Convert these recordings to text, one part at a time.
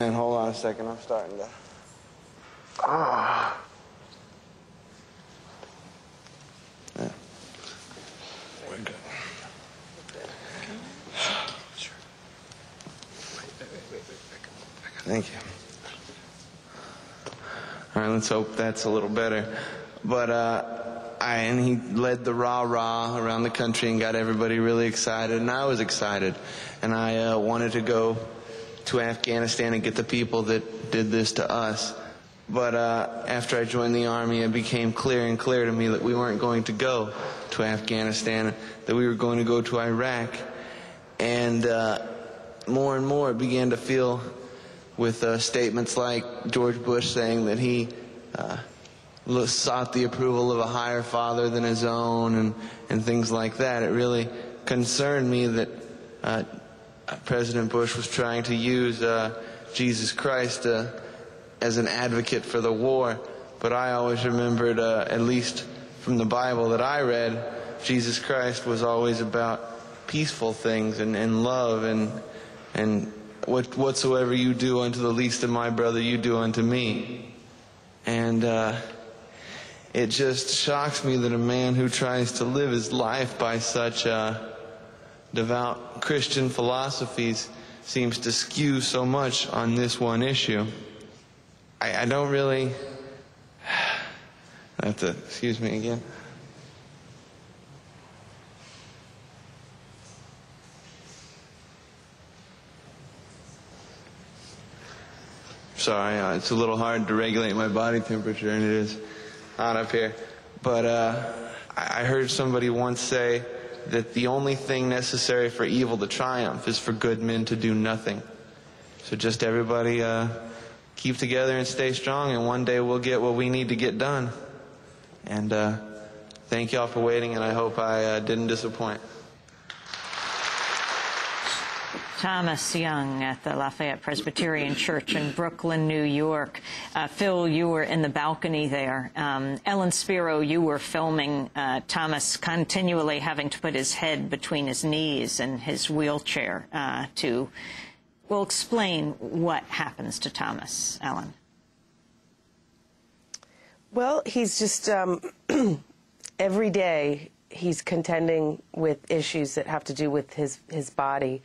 And hold on a second, I'm starting to... Yeah. We're good. Sure. Thank you. All right, let's hope that's a little better. But, and he led the rah-rah around the country and got everybody really excited, and I was excited. And I wanted to go to Afghanistan and get the people that did this to us. But after I joined the Army, it became clear and clear to me that we weren't going to go to Afghanistan, that we were going to go to Iraq. And more and more it began to feel, with statements like George Bush saying that he sought the approval of a higher father than his own, and things like that. It really concerned me that President Bush was trying to use Jesus Christ as an advocate for the war. But I always remembered, at least from the Bible that I read, Jesus Christ was always about peaceful things and love, and whatsoever you do unto the least of my brother, you do unto me. And it just shocks me that a man who tries to live his life by such devout Christian philosophies seems to skew so much on this one issue. I don't really... I have to... Excuse me again. Sorry, it's a little hard to regulate my body temperature, and it is hot up here. But I heard somebody once say that the only thing necessary for evil to triumph is for good men to do nothing. So just everybody keep together and stay strong, and one day we'll get what we need to get done. And thank y'all for waiting, and I hope I didn't disappoint. Tomas Young at the Lafayette Presbyterian Church in Brooklyn, New York. Phil, you were in the balcony there. Ellen Spiro, you were filming Tomas continually having to put his head between his knees in his wheelchair to, well, explain what happens to Tomas, Ellen. Well, he's just, every day he's contending with issues that have to do with his body.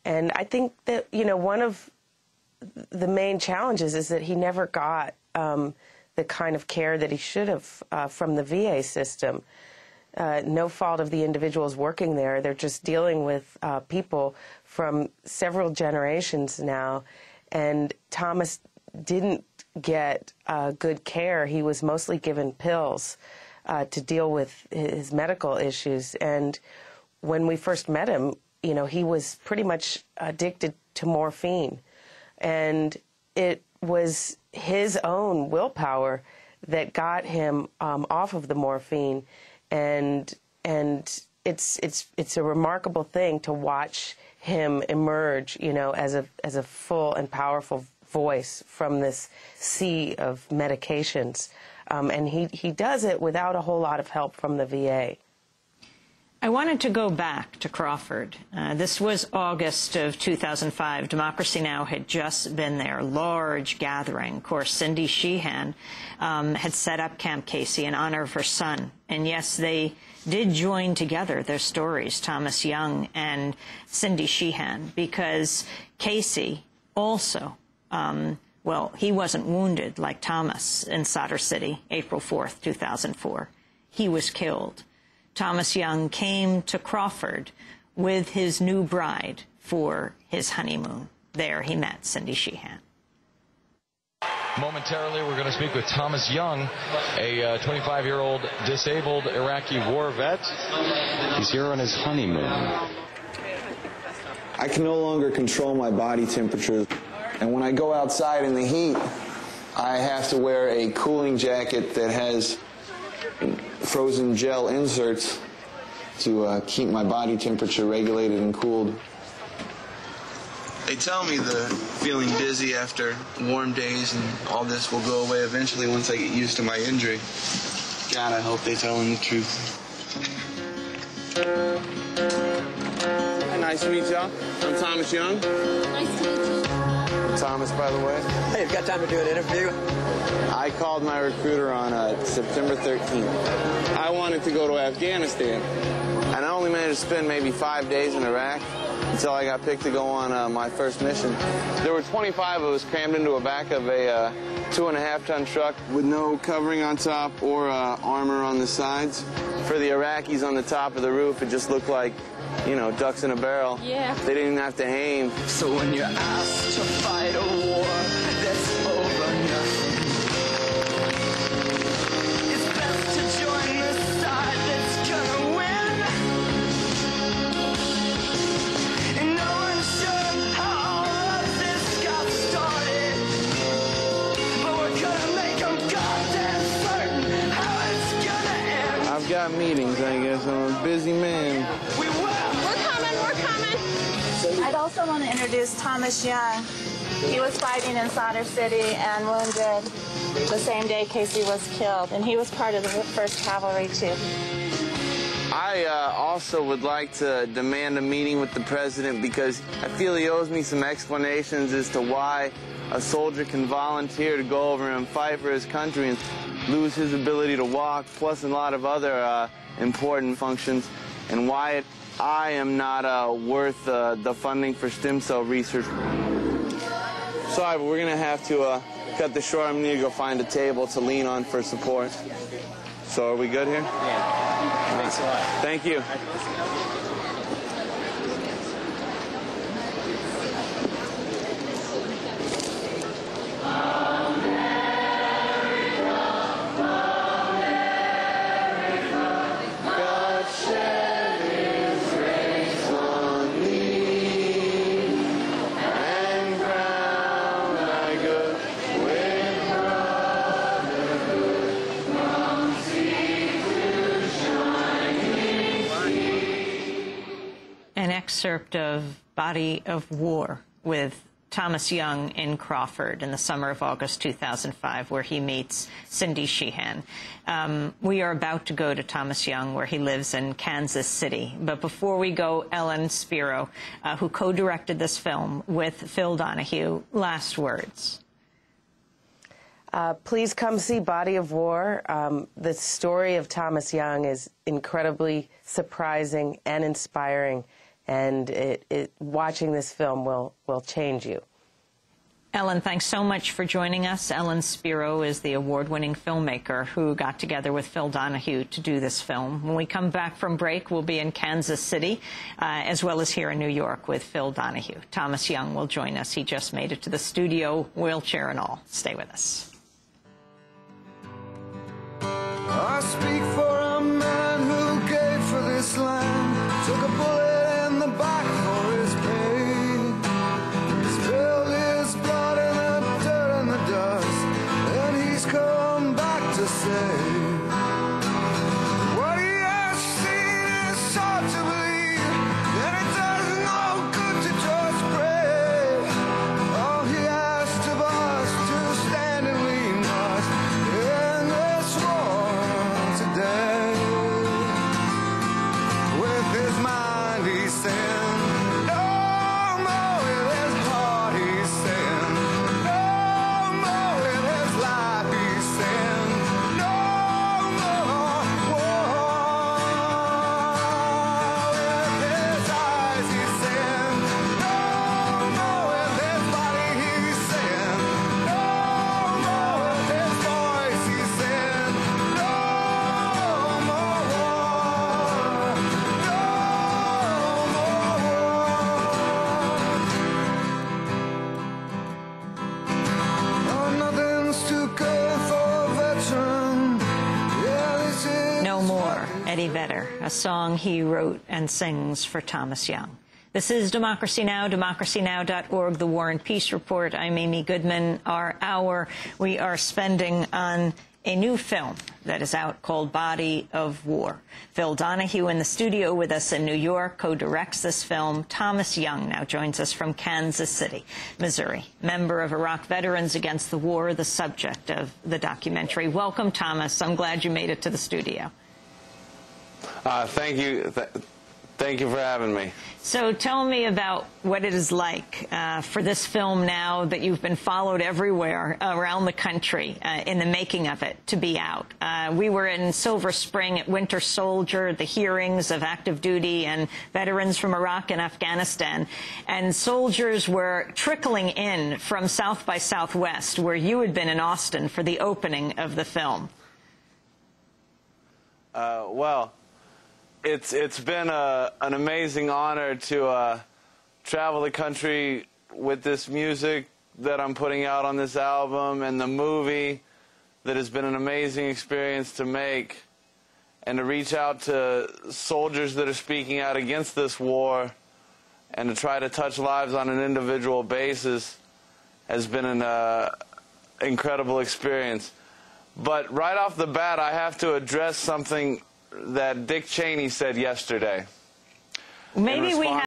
And I think that, you know, one of the main challenges is that he never got the kind of care that he should have from the VA system. No fault of the individuals working there. They're just dealing with people from several generations now. And Tomas didn't get good care. He was mostly given pills to deal with his medical issues. And when we first met him, you know, he was pretty much addicted to morphine. And it was his own willpower that got him off of the morphine. And it's a remarkable thing to watch him emerge, you know, as a full and powerful voice from this sea of medications. And he does it without a whole lot of help from the VA. I wanted to go back to Crawford. This was August of 2005. Democracy Now! Had just been there, large gathering. Of course, Cindy Sheehan had set up Camp Casey in honor of her son. And yes, they did join together their stories, Tomas Young and Cindy Sheehan, because Casey also, well, he wasn't wounded like Tomas in Sadr City, April 4th, 2004. He was killed. Tomas Young came to Crawford with his new bride for his honeymoon. There he met Cindy Sheehan. Momentarily, we're going to speak with Tomas Young, a 25-year-old disabled Iraqi war vet. He's here on his honeymoon. I can no longer control my body temperature. And when I go outside in the heat, I have to wear a cooling jacket that has frozen gel inserts to keep my body temperature regulated and cooled. They tell me the feeling dizzy after warm days and all this will go away eventually once I get used to my injury. God, I hope they tell them the truth. Hi, nice to meet y'all. I'm Tomas Young. Nice to meet you. Thomas, by the way. Hey, you've got time to do an interview? I called my recruiter on September 13th. I wanted to go to Afghanistan, and I only managed to spend maybe 5 days in Iraq until I got picked to go on my first mission. There were 25 of us crammed into the back of a 2.5-ton truck with no covering on top or armor on the sides. For the Iraqis on the top of the roof, it just looked like, you know, ducks in a barrel. Yeah. They didn't even have to aim. So when you're asked to fight a war that's over nothing, it's best to join the side that's gonna win. And no one's sure how all of this got started, but we're gonna make them goddamn certain how it's gonna end. I've got meetings, I guess. I'm a busy man. We will. We're coming. I'd also want to introduce Tomas Young. He was fighting in Sadr City and wounded the same day Casey was killed, and he was part of the 1st Cavalry, too. I also would like to demand a meeting with the president because I feel he owes me some explanations as to why a soldier can volunteer to go over and fight for his country and lose his ability to walk, plus a lot of other important functions, and why I am not worth the funding for stem cell research. Sorry, but we're going to have to cut this short. I'm going to go find a table to lean on for support. So are we good here? Yeah. Thanks a lot. Thank you. An excerpt of Body of War with Tomas Young in Crawford in the summer of August 2005, where he meets Cindy Sheehan. We are about to go to Tomas Young, where he lives in Kansas City. But before we go, Ellen Spiro, who co-directed this film with Phil Donahue, last words. Please come see Body of War. The story of Tomas Young is incredibly surprising and inspiring, and watching this film will change you. Ellen, thanks so much for joining us. Ellen Spiro is the award-winning filmmaker who got together with Phil Donahue to do this film. When we come back from break, we'll be in Kansas City, as well as here in New York with Phil Donahue. Tomas Young will join us. He just made it to the studio, wheelchair and all. Stay with us. I speak for a man who gave for this land, took a bullet in the back for his pain. He spilled his blood in the dirt and the dust, and he's come back to say what he has seen is hard to believe, and it does no good to just pray. All he asked of us to stand and we must end this war today. With his mind he's saying no more, with his heart he's saying no more, with his life he's saying no more war. With his eyes he's saying no more, with his body he's saying no more, with his voice he's saying no more war, no more war. Oh, nothing's too good for a veteran. Yeah, this is No More, Eddie Vedder, a song he wrote and sings for Tomas Young. This is Democracy Now!, democracynow.org, The War and Peace Report. I'm Amy Goodman. Our hour we are spending on a new film that is out called Body of War. Phil Donahue in the studio with us in New York co-directs this film. Tomas Young now joins us from Kansas City, Missouri. Member of Iraq Veterans Against the War, the subject of the documentary. Welcome, Tomas. I'm glad you made it to the studio. Thank you. Thank you for having me. So tell me about what it is like for this film now that you've been followed everywhere around the country in the making of it to be out. We were in Silver Spring at Winter Soldier, the hearings of active duty and veterans from Iraq and Afghanistan, and soldiers were trickling in from South by Southwest, where you had been in Austin for the opening of the film. Well, it's been an amazing honor to travel the country with this music that I'm putting out on this album, and the movie that has been an amazing experience to make, and to reach out to soldiers that are speaking out against this war and to try to touch lives on an individual basis has been an incredible experience. But right off the bat, I have to address something that Dick Cheney said yesterday. Maybe we have